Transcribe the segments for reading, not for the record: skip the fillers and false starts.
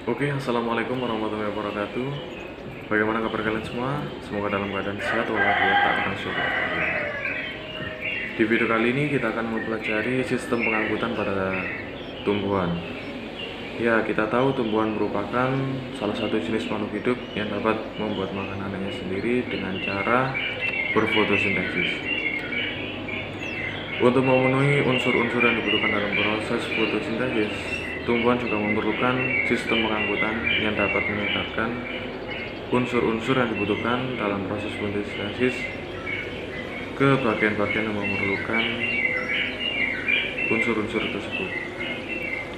Oke, assalamualaikum warahmatullahi wabarakatuh. Bagaimana kabar kalian semua? Semoga dalam keadaan sehat walafiat tak akan syukur. Di video kali ini kita akan mempelajari sistem pengangkutan pada tumbuhan. Ya, kita tahu tumbuhan merupakan salah satu jenis makhluk hidup yang dapat membuat makanannya sendiri dengan cara berfotosintesis. Untuk memenuhi unsur-unsur yang dibutuhkan dalam proses fotosintesis, tumbuhan juga memerlukan sistem pengangkutan yang dapat menyebarkan unsur-unsur yang dibutuhkan dalam proses fotosintesis ke bagian-bagian yang memerlukan unsur-unsur tersebut.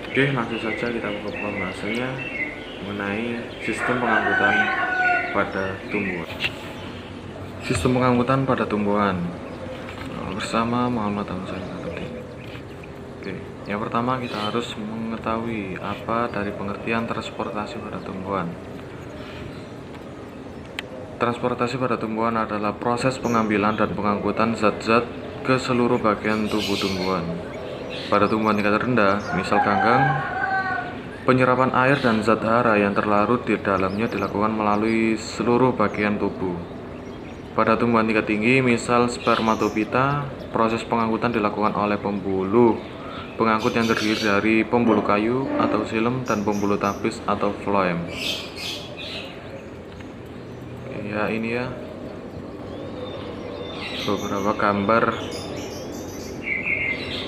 Oke, langsung saja kita buka pembahasannya mengenai sistem pengangkutan pada tumbuhan. Sistem pengangkutan pada tumbuhan bersama Muhammad Hamzah. Oke, yang pertama kita harus mengetahui apa dari pengertian transportasi pada tumbuhan. Transportasi pada tumbuhan adalah proses pengambilan dan pengangkutan zat-zat ke seluruh bagian tubuh tumbuhan. Pada tumbuhan tingkat rendah, misal ganggang, penyerapan air dan zat hara yang terlarut di dalamnya dilakukan melalui seluruh bagian tubuh. Pada tumbuhan tingkat tinggi, misal spermatopita, proses pengangkutan dilakukan oleh pembuluh pengangkut yang terdiri dari pembuluh kayu atau xilem dan pembuluh tapis atau phloem. Ya, ini ya beberapa gambar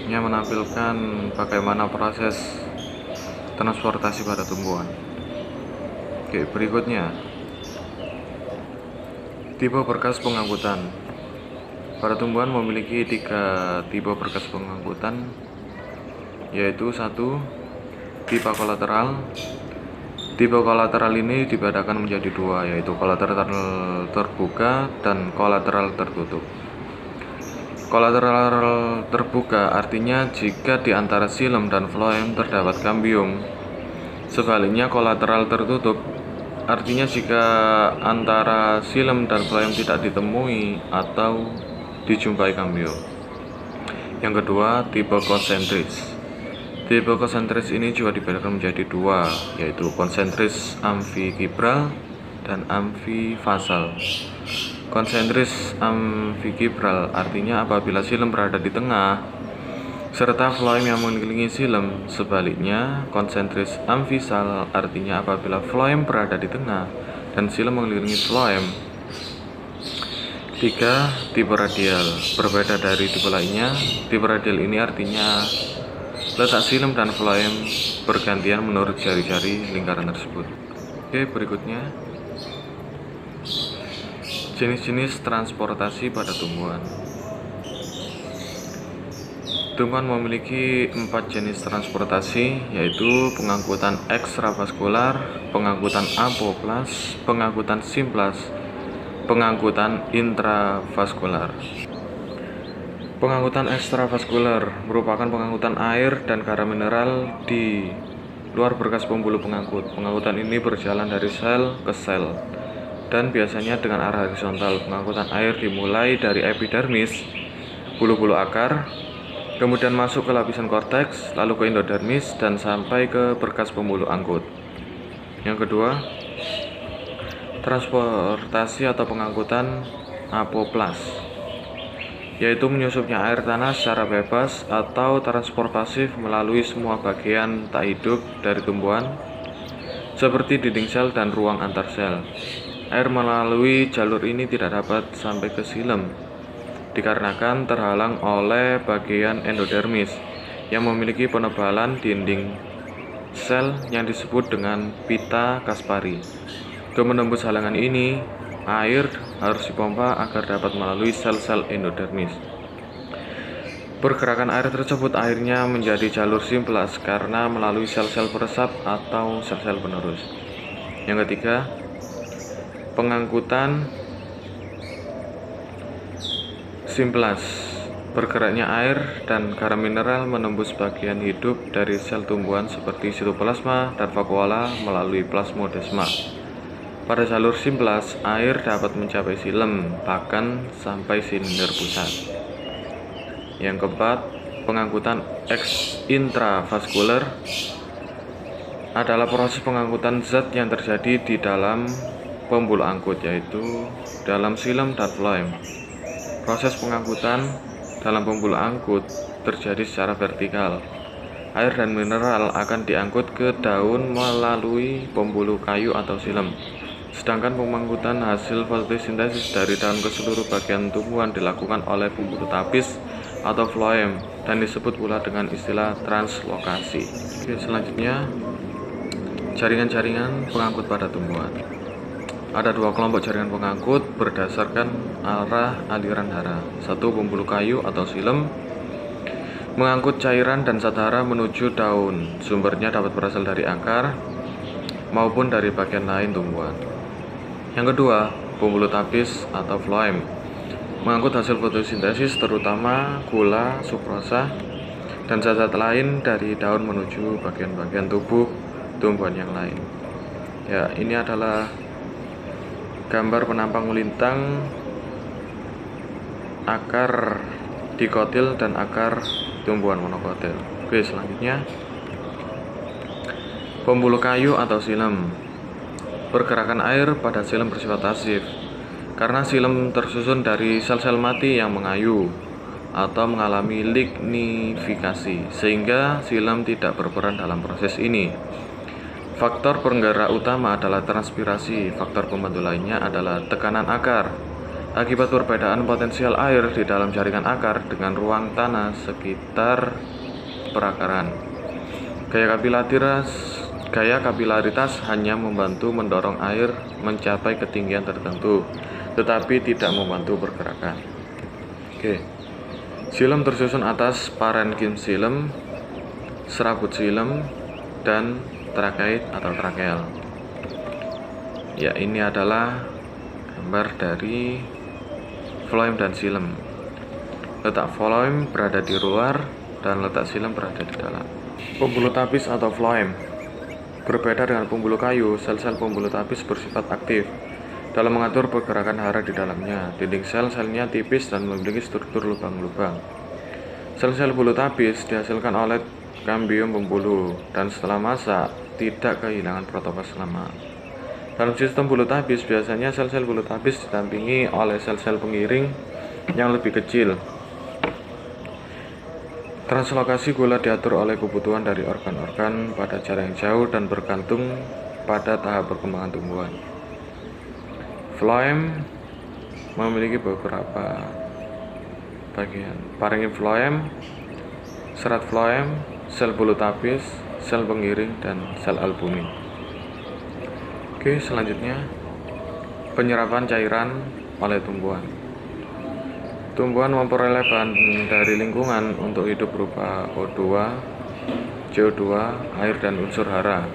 yang menampilkan bagaimana proses transportasi pada tumbuhan. Oke, berikutnya tipe berkas pengangkutan. Pada tumbuhan memiliki 3 tipe berkas pengangkutan, yaitu 1. Tipe kolateral. Tipe kolateral ini dibedakan menjadi 2, yaitu kolateral terbuka dan kolateral tertutup. Kolateral terbuka artinya jika di antara xilem dan phloem terdapat kambium. Sebaliknya kolateral tertutup artinya jika antara xilem dan phloem tidak ditemui atau dijumpai kambium. Yang kedua, tipe konsentris. Tipe konsentris ini juga dibedakan menjadi 2, yaitu konsentris amfikibral dan amfifasal. Konsentris amfikibral artinya apabila xilem berada di tengah serta phloem yang mengelilingi xilem. Sebaliknya, konsentris amfisal artinya apabila phloem berada di tengah dan xilem mengelilingi phloem. 3. Tipe radial. Berbeda dari tipe lainnya, tipe radial ini artinya letak xilem dan phloem bergantian menurut jari-jari lingkaran tersebut. Oke, berikutnya jenis-jenis transportasi pada tumbuhan. Tumbuhan memiliki 4 jenis transportasi, yaitu pengangkutan ekstravaskular, pengangkutan apoplas, pengangkutan simplas, pengangkutan intravaskular. Pengangkutan ekstravaskular merupakan pengangkutan air dan garam mineral di luar berkas pembuluh pengangkut. Pengangkutan ini berjalan dari sel ke sel dan biasanya dengan arah horizontal. Pengangkutan air dimulai dari epidermis, bulu-bulu akar, kemudian masuk ke lapisan korteks, lalu ke endodermis, dan sampai ke berkas pembuluh angkut. Yang kedua, transportasi atau pengangkutan apoplas, yaitu menyusupnya air tanah secara bebas atau transport pasif melalui semua bagian tak hidup dari tumbuhan, seperti dinding sel dan ruang antar sel. Air melalui jalur ini tidak dapat sampai ke xilem dikarenakan terhalang oleh bagian endodermis yang memiliki penebalan dinding sel yang disebut dengan pita Kaspari. Untuk menembus halangan ini, air harus dipompa agar dapat melalui sel-sel endodermis. Pergerakan air tersebut akhirnya menjadi jalur simplas karena melalui sel-sel peresap atau sel-sel penerus. Yang ketiga, pengangkutan simplas. Bergeraknya air dan garam mineral menembus bagian hidup dari sel tumbuhan seperti sitoplasma dan vakuola melalui plasmodesma. Pada jalur simplas, air dapat mencapai xilem, bahkan sampai silinder pusat. Yang keempat, pengangkutan intravaskular. adalah proses pengangkutan zat yang terjadi di dalam pembuluh angkut, yaitu dalam silem dan floem. Proses pengangkutan dalam pembuluh angkut terjadi secara vertikal. Air dan mineral akan diangkut ke daun melalui pembuluh kayu atau silem. Sedangkan pengangkutan hasil fotosintesis dari daun ke seluruh bagian tumbuhan dilakukan oleh pembuluh tapis atau floem dan disebut pula dengan istilah translokasi. Oke, selanjutnya jaringan-jaringan pengangkut pada tumbuhan. Ada dua kelompok jaringan pengangkut berdasarkan arah aliran hara. Satu, pembuluh kayu atau silem mengangkut cairan dan zat hara menuju daun. Sumbernya dapat berasal dari akar maupun dari bagian lain tumbuhan. Yang kedua, pembuluh tapis atau floem mengangkut hasil fotosintesis terutama gula, sukrosa, dan zat-zat lain dari daun menuju bagian-bagian tubuh tumbuhan yang lain. Ya, ini adalah gambar penampang melintang akar dikotil dan akar tumbuhan monokotil. Oke, selanjutnya pembuluh kayu atau silem. Pergerakan air pada silem bersifat pasif karena silem tersusun dari sel-sel mati yang mengayu atau mengalami lignifikasi, sehingga silem tidak berperan dalam proses ini. Faktor penggerak utama adalah transpirasi. Faktor pembantu lainnya adalah tekanan akar. Akibat perbedaan potensial air di dalam jaringan akar dengan ruang tanah sekitar perakaran. Gaya kapilaritas hanya membantu mendorong air mencapai ketinggian tertentu, tetapi tidak membantu pergerakan. Oke. Silem tersusun atas parenkim silem, serabut silem, dan trakeit atau trakel. Ya, ini adalah gambar dari floem dan silem. Letak floem berada di luar dan letak silem berada di dalam. Pembuluh tapis atau floem. Berbeda dengan pembuluh kayu, sel-sel pembuluh tapis bersifat aktif dalam mengatur pergerakan hara di dalamnya. Dinding sel-selnya tipis dan memiliki struktur lubang-lubang. Sel-sel bulu tapis dihasilkan oleh kambium pembuluh dan setelah masak tidak kehilangan protoplas lama. Dalam sistem bulu tapis, biasanya sel-sel bulu tapis didampingi oleh sel-sel pengiring yang lebih kecil. Translokasi gula diatur oleh kebutuhan dari organ-organ pada jarak yang jauh dan bergantung pada tahap perkembangan tumbuhan. Floem memiliki beberapa bagian: parenkim floem, serat floem, sel bulu tapis, sel pengiring, dan sel albumin. Oke, selanjutnya penyerapan cairan oleh tumbuhan. Tumbuhan memperoleh bahan dari lingkungan untuk hidup berupa O2, CO2, air, dan unsur hara.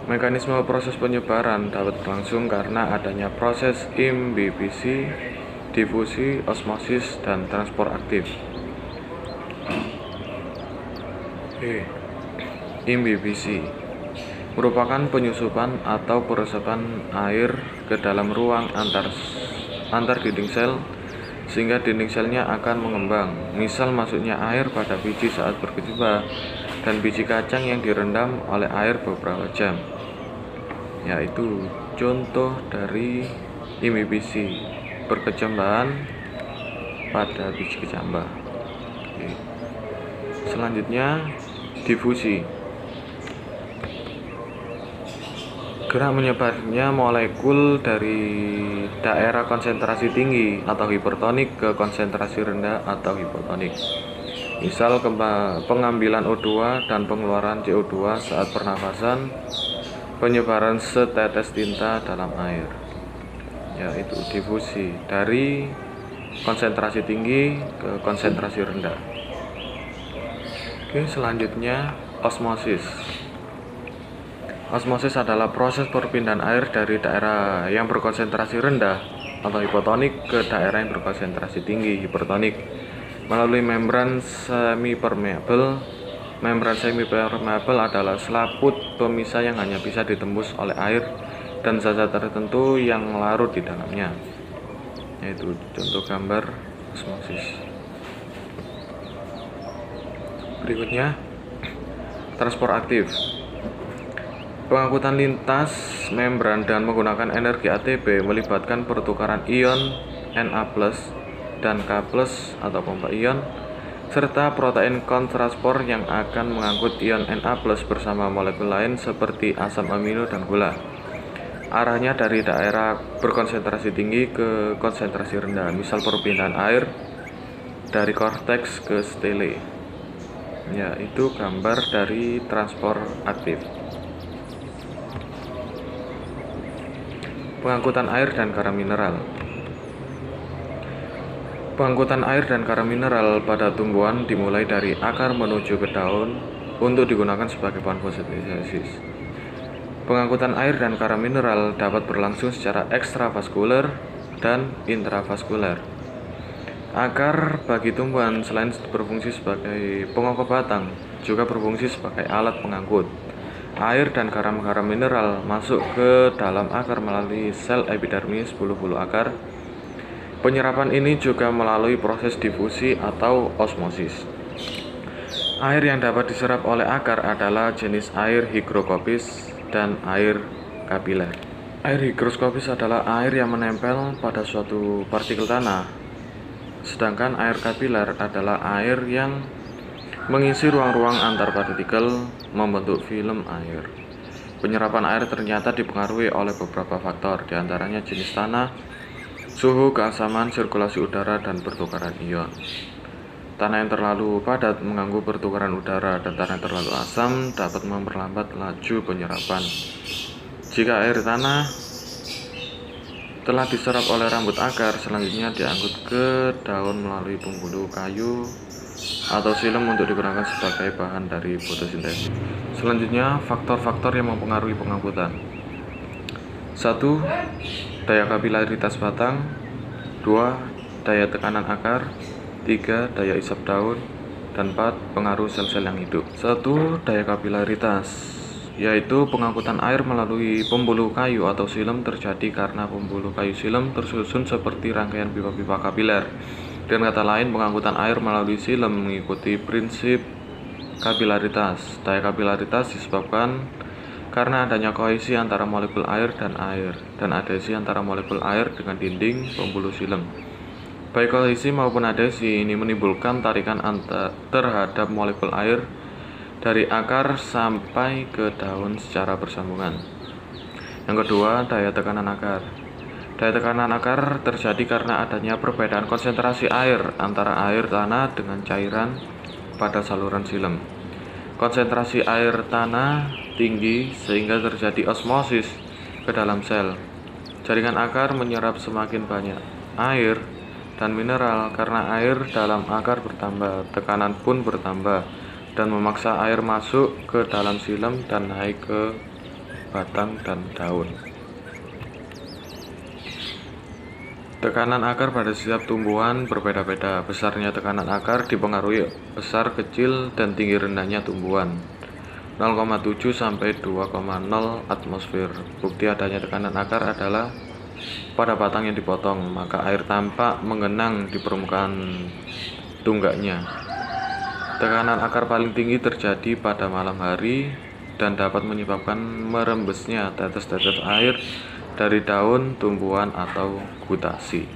Mekanisme proses penyebaran dapat berlangsung karena adanya proses imbibisi, difusi, osmosis, dan transport aktif. Imbibisi merupakan penyusupan atau peresapan air ke dalam ruang antar dinding sel sehingga dinding selnya akan mengembang. Misal masuknya air pada biji saat berkecambah dan biji kacang yang direndam oleh air beberapa jam. Yaitu contoh dari imbibisi, perkecambahan pada biji kecambah. Selanjutnya difusi. Gerak menyebarnya molekul dari daerah konsentrasi tinggi atau hipertonik ke konsentrasi rendah atau hipotonik. Misal pengambilan O2 dan pengeluaran CO2 saat pernafasan, penyebaran setetes tinta dalam air. Yaitu difusi dari konsentrasi tinggi ke konsentrasi rendah. Oke, selanjutnya osmosis. Osmosis adalah proses perpindahan air dari daerah yang berkonsentrasi rendah atau hipotonik ke daerah yang berkonsentrasi tinggi hipertonik melalui membran semi-permeabel. Membran semi-permeabel adalah selaput pemisah yang hanya bisa ditembus oleh air dan zat-zat tertentu yang larut di dalamnya. Yaitu contoh gambar osmosis. Berikutnya, transport aktif. Pengangkutan lintas membran dengan menggunakan energi ATP melibatkan pertukaran ion Na+ dan K+ atau pompa ion, serta protein kontranspor yang akan mengangkut ion Na+ bersama molekul lain seperti asam amino dan gula. Arahnya dari daerah berkonsentrasi tinggi ke konsentrasi rendah, misal perpindahan air dari korteks ke stele. Ya, itu gambar dari transport aktif. Pengangkutan air dan garam mineral. Pengangkutan air dan garam mineral pada tumbuhan dimulai dari akar menuju ke daun untuk digunakan sebagai bahan fotosintesis. Pengangkutan air dan garam mineral dapat berlangsung secara ekstravaskuler dan intravaskuler. Akar bagi tumbuhan selain berfungsi sebagai pengokok batang, juga berfungsi sebagai alat pengangkut. Air dan garam-garam mineral masuk ke dalam akar melalui sel epidermis bulu-bulu akar. Penyerapan ini juga melalui proses difusi atau osmosis. Air yang dapat diserap oleh akar adalah jenis air higrokopis dan air kapiler. Air higroskopis adalah air yang menempel pada suatu partikel tanah, sedangkan air kapiler adalah air yang mengisi ruang-ruang antar partikel membentuk film air. Penyerapan air ternyata dipengaruhi oleh beberapa faktor, diantaranya jenis tanah, suhu, keasaman, sirkulasi udara, dan pertukaran ion. Tanah yang terlalu padat mengganggu pertukaran udara, dan tanah yang terlalu asam dapat memperlambat laju penyerapan. Jika air tanah telah diserap oleh rambut akar, selanjutnya diangkut ke daun melalui pembuluh kayu atau silem untuk digunakan sebagai bahan dari fotosintesis. Selanjutnya, faktor-faktor yang mempengaruhi pengangkutan. 1. Daya kapilaritas batang. 2. Daya tekanan akar. 3. Daya isap daun. Dan 4. Pengaruh sel-sel yang hidup. 1. Daya kapilaritas, yaitu pengangkutan air melalui pembuluh kayu atau silem terjadi karena pembuluh kayu silem tersusun seperti rangkaian pipa-pipa kapiler. Dengan kata lain, pengangkutan air melalui silem mengikuti prinsip kapilaritas. Daya kapilaritas disebabkan karena adanya kohesi antara molekul air dan adhesi antara molekul air dengan dinding pembuluh silem. Baik kohesi maupun adhesi ini menimbulkan tarikan terhadap molekul air dari akar sampai ke daun secara bersambungan. Yang kedua, daya tekanan akar. Daya tekanan akar terjadi karena adanya perbedaan konsentrasi air antara air tanah dengan cairan pada saluran silem. Konsentrasi air tanah tinggi sehingga terjadi osmosis ke dalam sel. Jaringan akar menyerap semakin banyak air dan mineral karena air dalam akar bertambah, tekanan pun bertambah dan memaksa air masuk ke dalam silem dan naik ke batang dan daun. Tekanan akar pada setiap tumbuhan berbeda-beda. Besarnya tekanan akar dipengaruhi besar, kecil, dan tinggi rendahnya tumbuhan. 0,7 sampai 2,0 atmosfer. Bukti adanya tekanan akar adalah pada batang yang dipotong, maka air tampak menggenang di permukaan tunggaknya. Tekanan akar paling tinggi terjadi pada malam hari dan dapat menyebabkan merembesnya tetes-tetes air dari daun tumbuhan atau gutasi.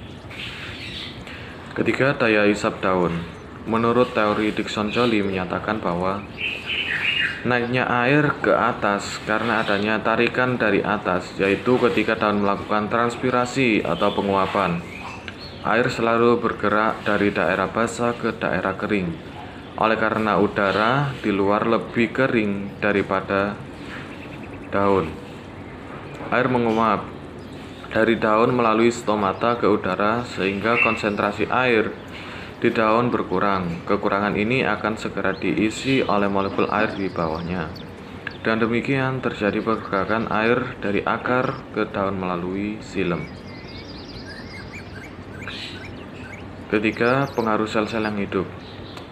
Ketiga, daya isap daun. Menurut teori Dickson Joly menyatakan bahwa naiknya air ke atas karena adanya tarikan dari atas, yaitu ketika daun melakukan transpirasi atau penguapan. Air selalu bergerak dari daerah basah ke daerah kering, oleh karena udara di luar lebih kering daripada daun. Air menguap dari daun melalui stomata ke udara sehingga konsentrasi air di daun berkurang. Kekurangan ini akan segera diisi oleh molekul air di bawahnya. Dan demikian terjadi pergerakan air dari akar ke daun melalui silem. Ketiga, pengaruh sel-sel yang hidup.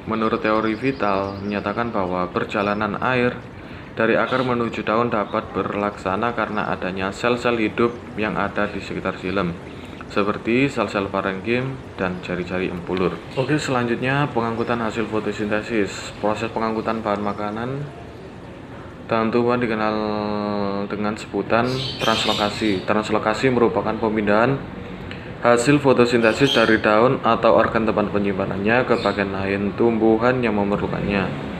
Menurut teori vital menyatakan bahwa perjalanan air dari akar menuju daun dapat berlaksana karena adanya sel-sel hidup yang ada di sekitar silem, seperti sel-sel parenkim dan jari-jari empulur. Oke, selanjutnya pengangkutan hasil fotosintesis. Proses pengangkutan bahan makanan dalam tumbuhan dikenal dengan sebutan translokasi. Translokasi merupakan pemindahan hasil fotosintesis dari daun atau organ tempat penyimpanannya ke bagian lain tumbuhan yang memerlukannya.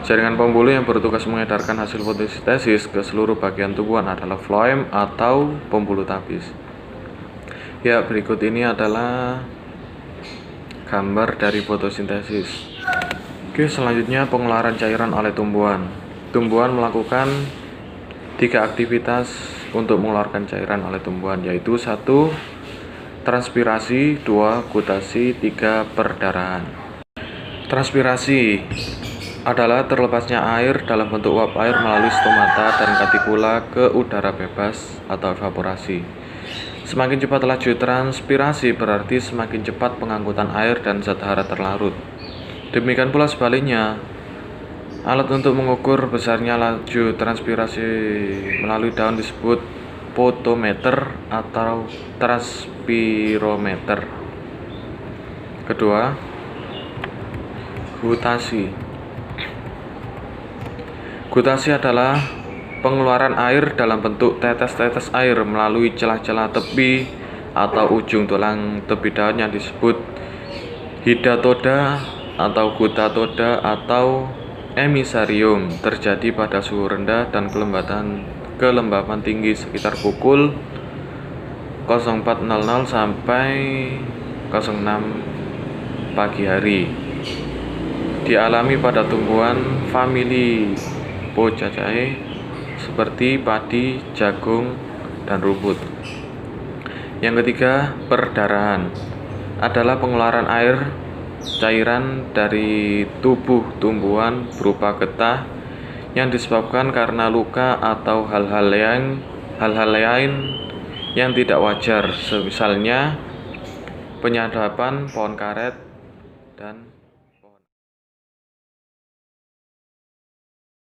Jaringan pembuluh yang bertugas mengedarkan hasil fotosintesis ke seluruh bagian tumbuhan adalah floem atau pembuluh tapis. Ya, berikut ini adalah gambar dari fotosintesis. Oke, selanjutnya pengeluaran cairan oleh tumbuhan. Tumbuhan melakukan 3 aktivitas untuk mengeluarkan cairan oleh tumbuhan, yaitu 1. Transpirasi, 2. Gutasi, 3. Perdarahan. Transpirasi adalah terlepasnya air dalam bentuk uap air melalui stomata dan cuticula ke udara bebas atau evaporasi. Semakin cepat laju transpirasi berarti semakin cepat pengangkutan air dan zat hara terlarut. Demikian pula sebaliknya. Alat untuk mengukur besarnya laju transpirasi melalui daun disebut potometer atau transpirometer. Kedua, gutasi. Gutasi adalah pengeluaran air dalam bentuk tetes-tetes air melalui celah-celah tepi atau ujung tulang tepi daun yang disebut hidatoda atau gutatoda atau emisarium, terjadi pada suhu rendah dan kelembapan tinggi sekitar pukul 04.00 sampai 06 pagi hari. Dialami pada tumbuhan famili Poaceae seperti padi, jagung, dan rumput. Yang ketiga, perdarahan adalah pengeluaran air cairan dari tubuh tumbuhan berupa getah yang disebabkan karena luka atau hal-hal lain yang tidak wajar, misalnya penyadapan pohon karet dan